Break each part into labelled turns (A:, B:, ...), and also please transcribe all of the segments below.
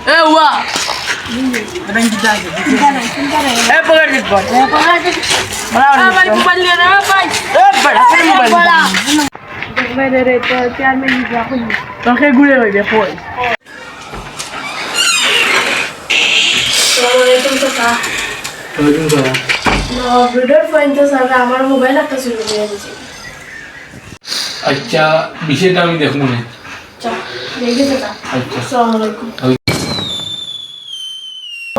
A: ए हुआ रंग जाएगा ए पकड़ के पकड़ बड़ा भाई मोबाइल ले रहा भाई ए बड़ा से मोबाइल बड़ा मेरे रे तो प्यार में ही जा तो के गुड़े हो गए फोन
B: আসসালামু আলাইকুম চাচা
C: ওয়ালাইকুম সালাম
B: ভিডিওর পয়েন্ট তো স্যার আমার মোবাইল একটা শুরু করে দিয়েছি
C: আচ্ছা বিষয়টা আমি দেখব না
B: আচ্ছা দেখে চাচা
C: আচ্ছা
B: আসসালামু আলাইকুম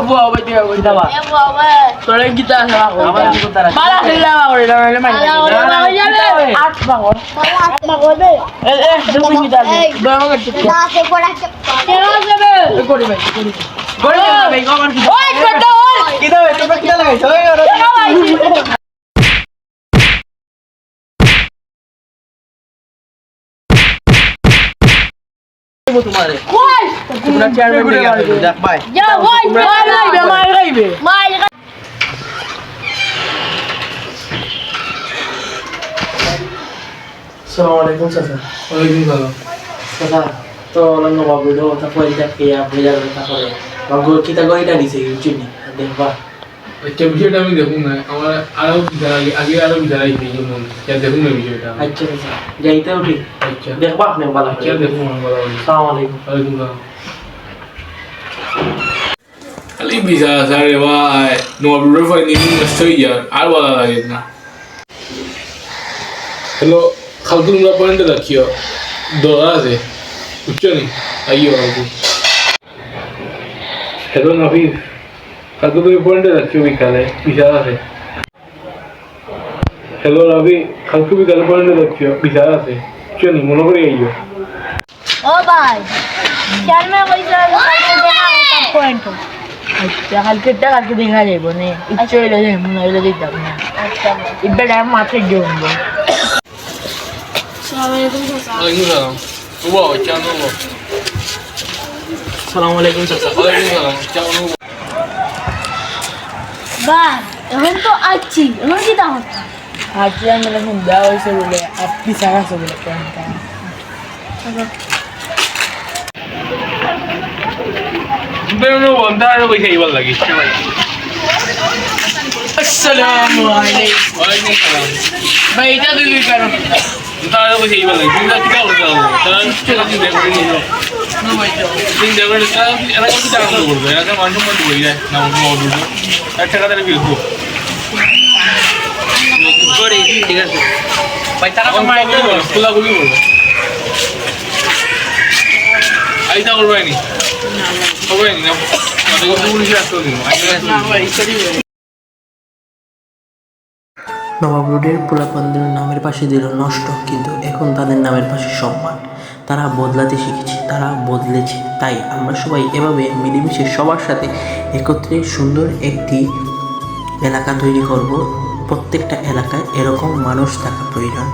A: बुआ बेटी बेटी दबा
B: এ বাবা
A: তোরে গীতা আছে আমার কি করতে আছে বালা খেলা করে না মানে মানে আট বাগর এ এ তুমি গীতা আছে দয়া করে ঠিক
B: না সে কোড়া কেন যাবে
A: করি ভাই করি ভাই কমার কি ওই কত কি দাও তোমরা কি লাগাইছো ওই তোমারে কই তোমরা চেয়ারম্যান দিকে আসো দেখ ভাই
B: যা ওই
A: মার গাইবে
B: মাই
A: আসসালামু আলাইকুম চাচা
C: ওয়ালাইকুম সালাম
A: চাচা তো লঙ্গ বাবু দো তা পয়সা কে আপনি যাবেন তারপরে বাবু কিতা গইটা দিছে ইউটিউব নি দেখবা
C: আচ্ছা বিষয়টা আমি দেখব না আমার আরো আগে আরো বিদায় এই জন্য যা দেখুন না বিষয়টা
A: আচ্ছা চাচা যাইতে উঠি
C: আচ্ছা
A: দেখবা আপনি ভালো
C: আচ্ছা দেখুন আমার বলা হলো
A: আসসালামু আলাইকুম
C: ওয়ালাইকুম সালাম খালি বিজা সারে ভাই নোবলুর ফাই নিয়ে নষ্ট হয়ে যার আর বলা লাগে না হ্যালো খালতু তোমরা পয়েন্টে রাখিও দরকার আছে বুঝছো নি আইও আগে হ্যালো নাফিস খালতু তুমি পয়েন্টে রাখিও বিকালে বিজা আছে হ্যালো রবি খালতু বিকালে পয়েন্টে রাখিও বিজা আছে বুঝছো নি মনে করে আইও
B: ও ভাই চেয়ারম্যান কইছে দেখা পয়েন্ট
A: আচ্ছা কালকে দেখা যাইবো নে ইচ্ছে হইলে যে মনে হইলে দিতাম না
B: আচ্ছা
A: ইবেটা মাঠে গিয়ে
B: আসসালামু আলাইকুম চাচা
C: ওয়ালাইকুম সালাম ওয়া চানো
A: আসসালামু আলাইকুম চাচা
C: ওয়ালাইকুম সালাম চানো
B: ভাই এখন তো আছি এখন কি দাও
A: আজকে আমি এখন দেওয়া হয়েছে বলে আপনি সারাছে বলে পয়েন্টটা
C: বেরোনো বন্ধ আর ওই সেইবার লাগিস
A: আসসালামু আলাইকুম
C: ওয়ালাইকুম সালাম
A: ভাই এটা দিলি কেন
C: তার ওই সেইবার লাগিস তুমি কি করতে যাও তার চলে দিন দেখো
A: নো ভাই
C: দিন দেখো তার এরা কি টাকা করবে এরা মানুষ মত বই যায় না মডুল আর টাকা দেবে বিলবো
A: করে ঠিক আছে ভাই টাকা তো
C: মাইকে বল খোলা গুলি বল আইতা করবে নি হবে নি না আমাদের কত পুলিশ আসতো দিন
A: না ভাই করি
D: নবাব রোডের পোলাপানদের নামের পাশে দিল নষ্ট, কিন্তু এখন তাদের নামের পাশে সম্মান। তারা বদলাতে শিখেছে, তারা বদলেছে। তাই আমরা সবাই এভাবে মিলেমিশে সবার সাথে একত্রে সুন্দর একটি এলাকা তৈরি করব। প্রত্যেকটা এলাকায় এরকম মানুষ থাকা প্রয়োজন।